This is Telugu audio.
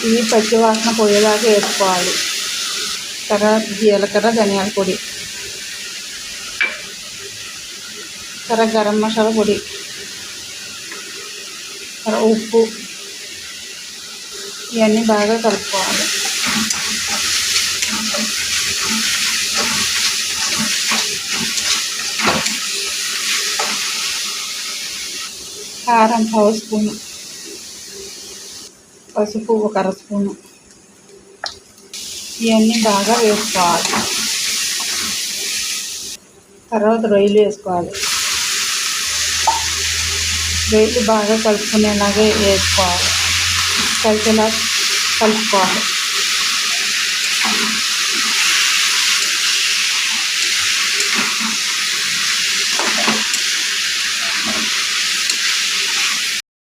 ఇవి పచ్చివాసన పోయేదాకా వేసుకోవాలి. తర్వాత జీలకర్ర, ధనియాల పొడి, తర్వాత గరం మసాలా పొడి, తర్వాత ఉప్పు, ఇవన్నీ బాగా కలుపుకోవాలి. కారం 1 స్పూను, పసుపు 1 అర స్పూను, ఇవన్నీ బాగా వేసుకోవాలి. తర్వాత రొయ్యలు వేసుకోవాలి. రొయ్యలు బాగా కలుపుకునేలాగా వేసుకోవాలి. కలిసేలా కలుపుకోవాలి.